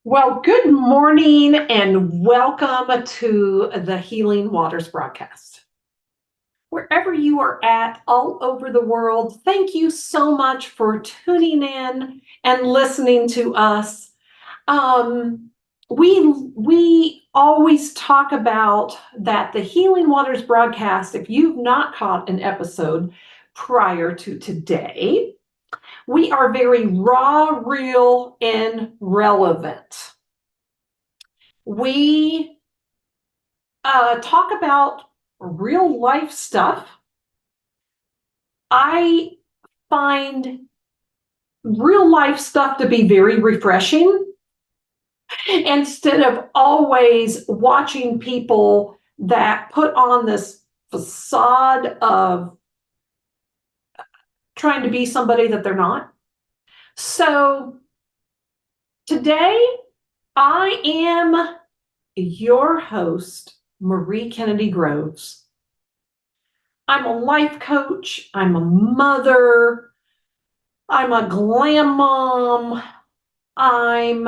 Well, good morning and welcome to the Healing Waters broadcast. Wherever you are at, all over the world, thank you so much for tuning in and listening to us. Um, we always talk about that the Healing Waters broadcast, if you've not caught an episode prior to today, we are very raw, real, and relevant. We talk about real life stuff. I find real life stuff to be very refreshing instead of always watching people that put on this facade of trying to be somebody that they're not. So today I am your host, Marie Kennedy Groves. I'm a life coach, I'm a mother, I'm a glam mom. I'm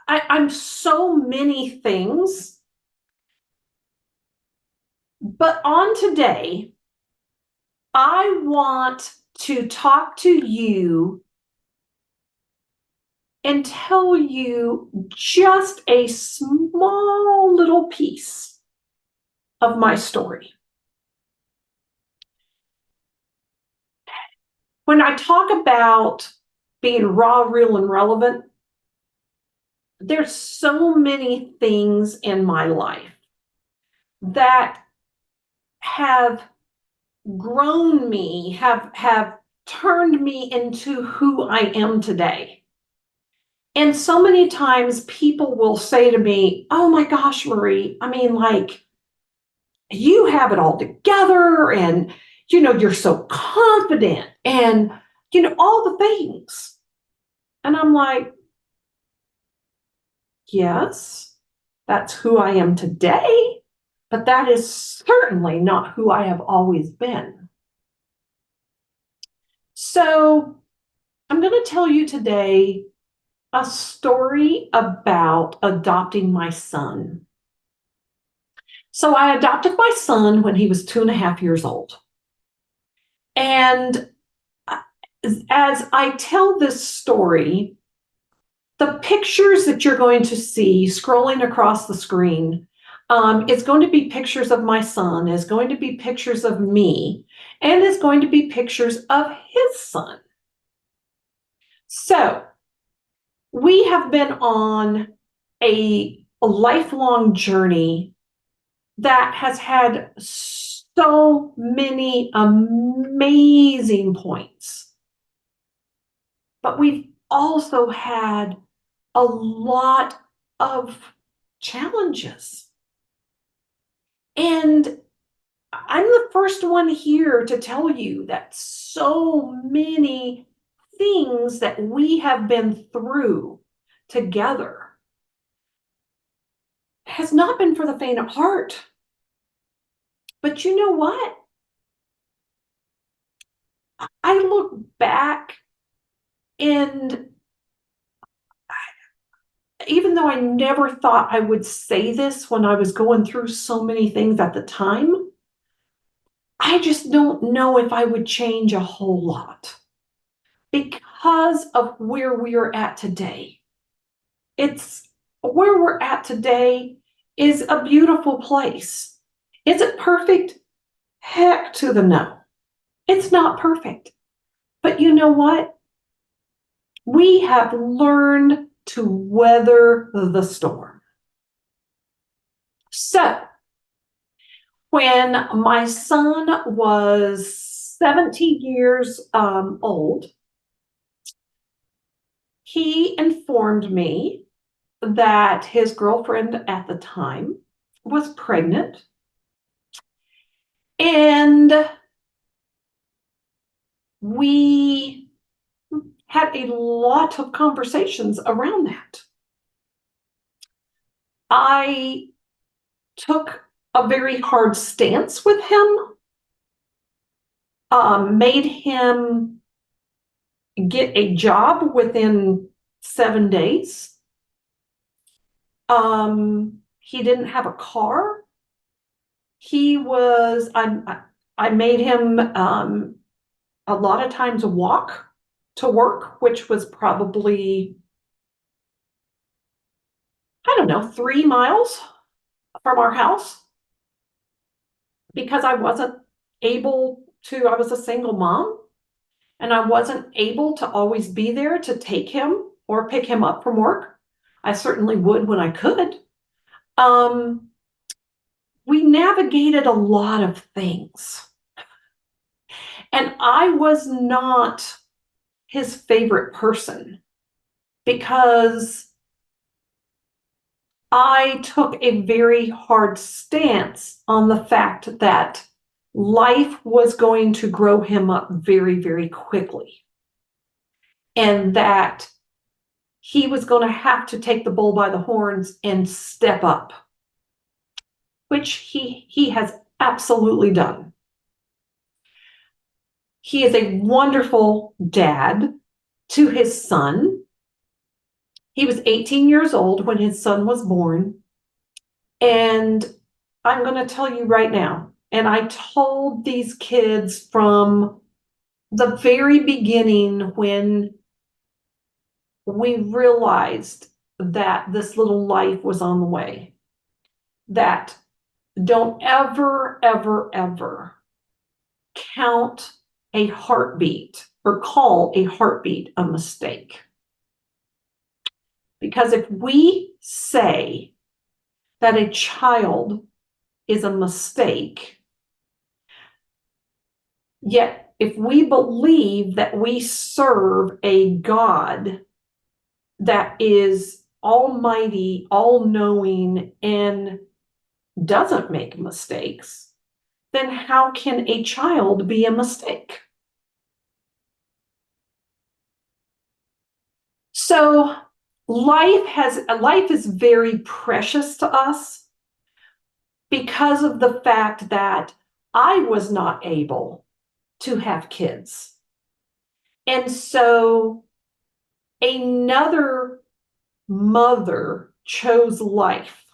I'm so many things. But on today, I want to talk to you and tell you just a small little piece of my story. When I talk about being raw, real, and relevant, there's so many things in my life that have grown me, have turned me into who I am today. And so many times people will say to me, "Oh my gosh, Marie, I mean, like, you have it all together and you're so confident and all the things." And I'm like, "Yes, that's who I am today, but that is certainly not who I have always been." So I'm going to tell you today a story about adopting my son. So I adopted my son when he was 2.5 years old. And as I tell this story, the pictures that you're going to see scrolling across the screen is going to be pictures of my son, is going to be pictures of me, and is going to be pictures of his son. So we have been on a lifelong journey that has had so many amazing points. But we've also had a lot of challenges. And I'm the first one here to tell you that so many things that we have been through together has not been for the faint of heart. But you know what? I look back and even though I never thought I would say this when I was going through so many things at the time, I just don't know if I would change a whole lot because of where we are at today. It's where we're at today is a beautiful place. Is it perfect? Heck to the no. It's not perfect. But you know what? We have learned to weather the storm. So, when my son was 17 years old, he informed me that his girlfriend at the time was pregnant. And we had a lot of conversations around that. I took a very hard stance with him, made him get a job within 7 days. He didn't have a car. He was, I made him a lot of times walk to work, which was probably, I don't know, 3 miles from our house because I wasn't able to, I was a single mom and I wasn't able to always be there to take him or pick him up from work. I certainly would when I could. Um, we navigated a lot of things. And I was not his favorite person because I took a very hard stance on the fact that life was going to grow him up very, very quickly. And that he was going to have to take the bull by the horns and step up, which he has absolutely done. He is a wonderful dad to his son. He was 18 years old when his son was born. And I'm going to tell you right now, and I told these kids from the very beginning when we realized that this little life was on the way, that don't ever, ever, ever count a heartbeat or call a heartbeat a mistake. Because if we say that a child is a mistake, yet if we believe that we serve a God that is almighty, all-knowing, and doesn't make mistakes, then how can a child be a mistake? So life is very precious to us because of the fact that I was not able to have kids. And so another mother chose life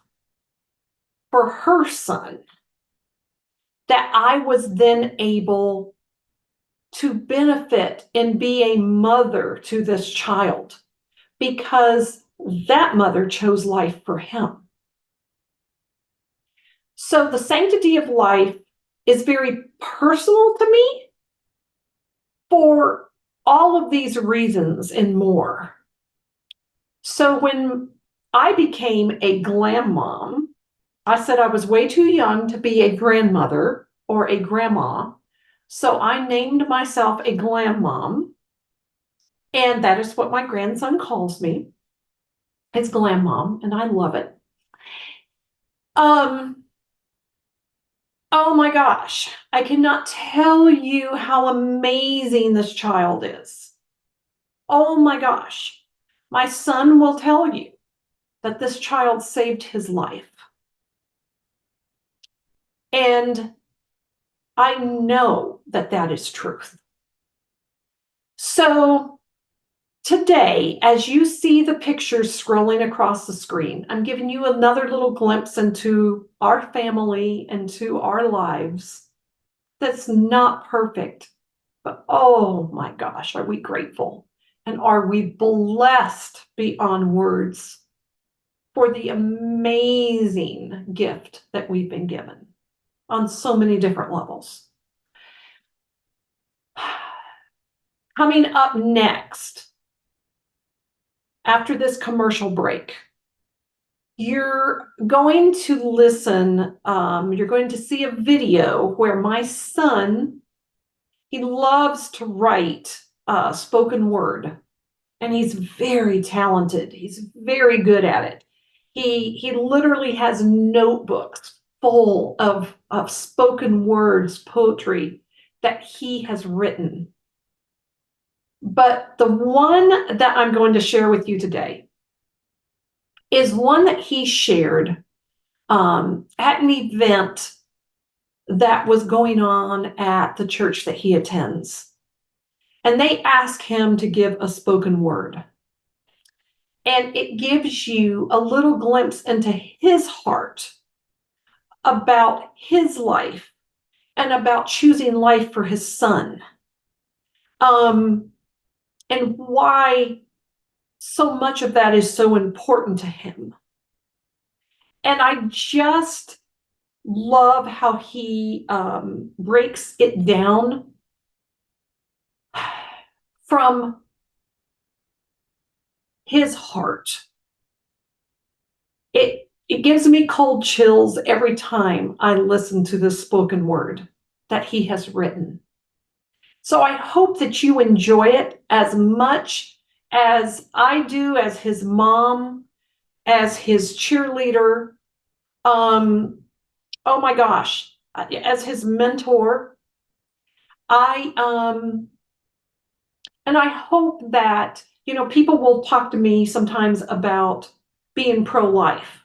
for her son that I was then able to benefit and be a mother to this child because that mother chose life for him. So the sanctity of life is very personal to me for all of these reasons and more. So when I became a glam mom, I said I was way too young to be a grandmother or a grandma. So I named myself a glam mom. And that is what my grandson calls me. It's glam mom, and I love it. Oh my gosh, I cannot tell you how amazing this child is. Oh my gosh, my son will tell you that this child saved his life. And I know that that is truth. So today, as you see the pictures scrolling across the screen, I'm giving you another little glimpse into our family and to our lives that's not perfect. But oh my gosh, are we grateful? And are we blessed beyond words for the amazing gift that we've been given on so many different levels? Coming up next, after this commercial break, you're going to listen, you're going to see a video where my son, he loves to write spoken word, and he's very talented. He's very good at it. He literally has notebooks full of spoken words, poetry that he has written. But the one that I'm going to share with you today is one that he shared at an event that was going on at the church that he attends. And they asked him to give a spoken word. And it gives you a little glimpse into his heart about his life and about choosing life for his son. And why so much of that is so important to him. And I just love how he breaks it down from his heart. It gives me cold chills every time I listen to this spoken word that he has written. So I hope that you enjoy it as much as I do, as his mom, as his cheerleader. Oh my gosh, as his mentor. I and I hope that, people will talk to me sometimes about being pro-life.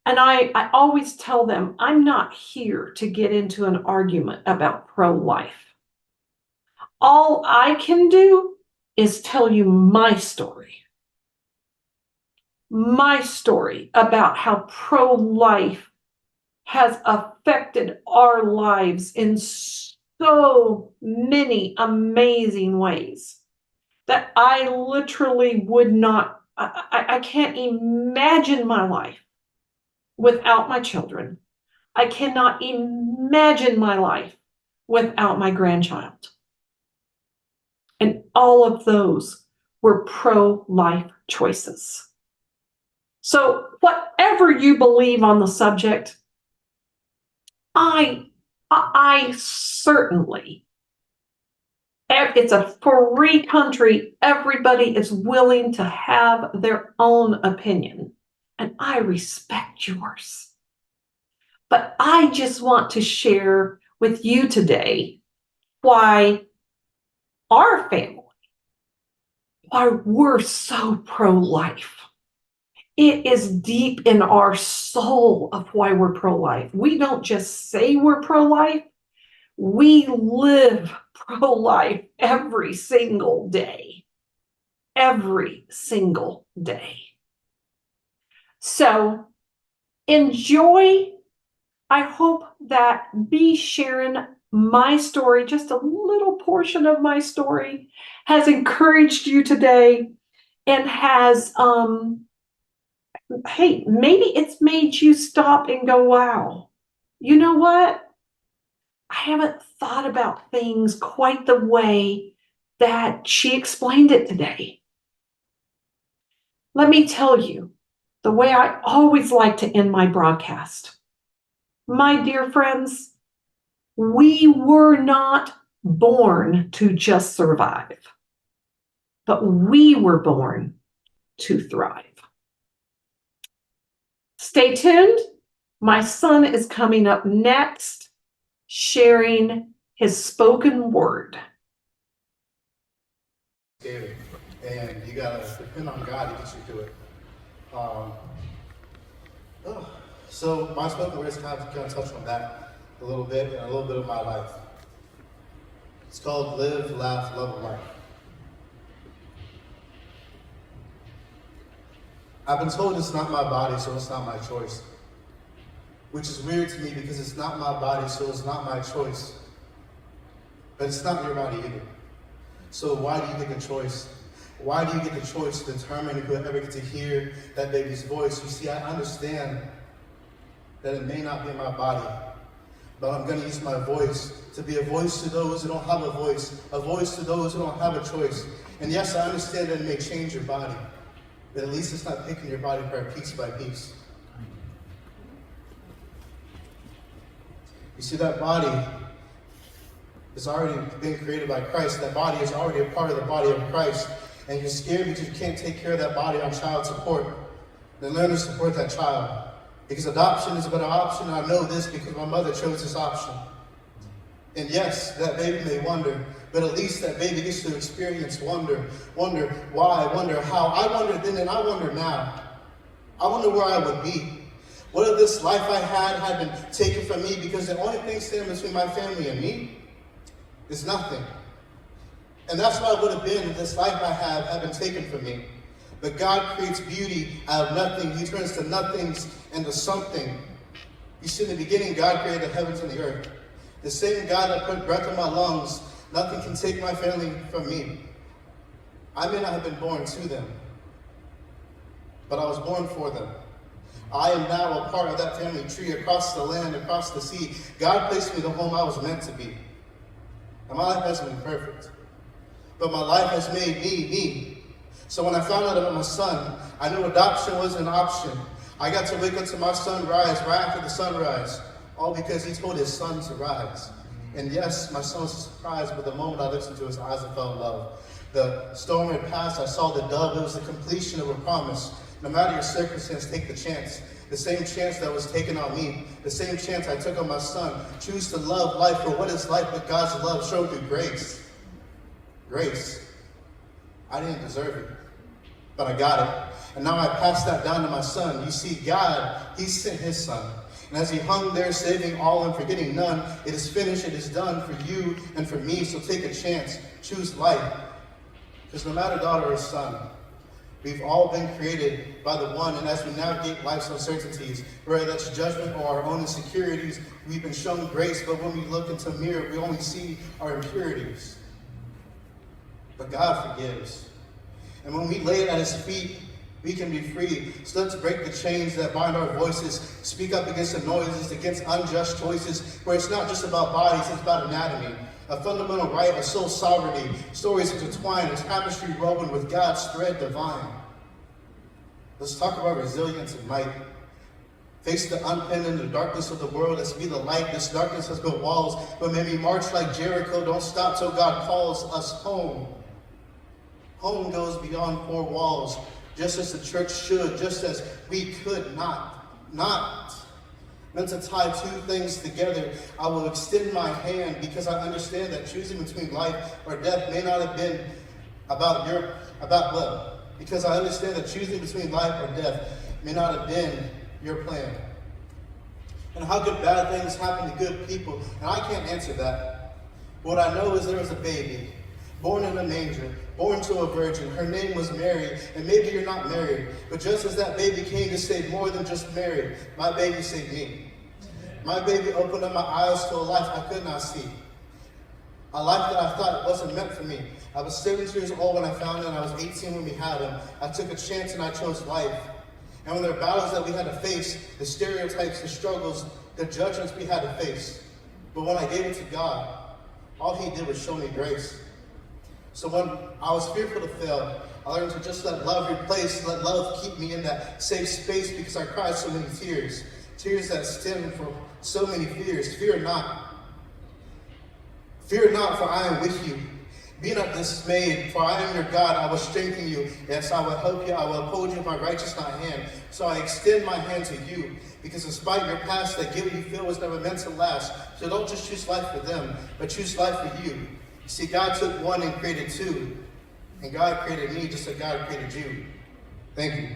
And I always tell them, I'm not here to get into an argument about pro-life. All I can do is tell you my story about how pro-life has affected our lives in so many amazing ways that I literally would not, I can't imagine my life without my children. I cannot imagine my life without my grandchild. And all of those were pro-life choices. So whatever you believe on the subject, I certainly, it's a free country. Everybody is willing to have their own opinion, and I respect yours. But I just want to share with you today why our family, why we're so pro-life. It is deep in our soul of why we're pro-life. We don't just say we're pro-life, we live pro-life every single day. Every single day. So enjoy. I hope that me sharing my story, just a little portion of my story, has encouraged you today and has, hey, maybe it's made you stop and go, wow, you know what? I haven't thought about things quite the way that she explained it today. Let me tell you, the way I always like to end my broadcast. My dear friends, we were not born to just survive, but we were born to thrive. Stay tuned. My son is coming up next, sharing his spoken word. Scary, and you gotta depend on God to get you through it. So my spoken word is kind of touch on that a little bit and a little bit of my life. It's called Live, Laugh, Love Life. I've been told it's not my body, so it's not my choice. Which is weird to me because it's not my body, so it's not my choice. But it's not your body either. So why do you get the choice? Why do you get the choice to determine if you'll ever get to hear that baby's voice? You see, I understand that it may not be my body, but I'm going to use my voice to be a voice to those who don't have a voice to those who don't have a choice. And yes, I understand that it may change your body, but at least it's not picking your body apart piece by piece. You see, that body has already been created by Christ. That body is already a part of the body of Christ. And you're scared because you can't take care of that body on child support. Then learn to support that child. Because adoption is a better option. I know this because my mother chose this option. And yes, that baby may wonder, but at least that baby gets to experience wonder. Wonder why, wonder how. I wonder then and I wonder now. I wonder where I would be. What if this life I had been taken from me? Because the only thing standing between my family and me is nothing. And that's what I would have been if this life I have had been taken from me. But God creates beauty out of nothing. He turns the nothings into something. You see, in the beginning, God created the heavens and the earth. The same God that put breath in my lungs, nothing can take my family from me. I may not have been born to them, but I was born for them. I am now a part of that family tree across the land, across the sea. God placed me the home I was meant to be. And my life hasn't been perfect, but my life has made me me. So when I found out about my son, I knew adoption was an option. I got to wake up to my sunrise right after the sunrise, all because he told his son to rise. And yes, my son was surprised, but the moment I listened to his eyes, I fell in love. The storm had passed, I saw the dove. It was the completion of a promise. No matter your circumstance, take the chance. The same chance that was taken on me, the same chance I took on my son. Choose to love life for what is life but God's love shown through grace. Grace. I didn't deserve it, but I got it. And now I pass that down to my son. You see, God, he sent his son. And as he hung there, saving all and forgetting none, it is finished, it is done for you and for me. So take a chance, choose life. Because no matter daughter or son, we've all been created by the one, and as we navigate life's uncertainties, whether that's judgment or our own insecurities, we've been shown grace, but when we look into a mirror, we only see our impurities. But God forgives. And when we lay it at his feet, we can be free. So let's break the chains that bind our voices, speak up against the noises, against unjust choices, where it's not just about bodies, it's about anatomy. A fundamental right, a soul sovereignty, stories intertwined, a tapestry woven with God's thread divine. Let's talk about resilience and might. Face the unpenned in the darkness of the world. Let's be the light. This darkness has built walls, but may we march like Jericho. Don't stop till God calls us home. Home goes beyond four walls, just as the church should, just as we could not meant to tie two things together. I will extend my hand because I understand that choosing between life or death may not have been about love. Because I understand that choosing between life or death may not have been your plan. And how could bad things happen to good people? And I can't answer that. What I know is there was a baby, born in a manger, born to a virgin. Her name was Mary, and maybe you're not married, but just as that baby came to save more than just Mary, my baby saved me. My baby opened up my eyes to a life I could not see. A life that I thought wasn't meant for me. I was 17 years old when I found him, and I was 18 when we had him. I took a chance and I chose life. And when there were battles that we had to face, the stereotypes, the struggles, the judgments we had to face. But when I gave it to God, all he did was show me grace. So when I was fearful to fail, I learned to just let love replace, let love keep me in that safe space because I cried so many tears. Tears that stem from so many fears. Fear not. Fear not, for I am with you. Be not dismayed, for I am your God. I will strengthen you. Yes, I will help you. I will uphold you with my righteous right hand. So I extend my hand to you, because despite your past, that guilt you feel was never meant to last. So don't just choose life for them, but choose life for you. See, God took one and created two, and God created me just like God created you. Thank you.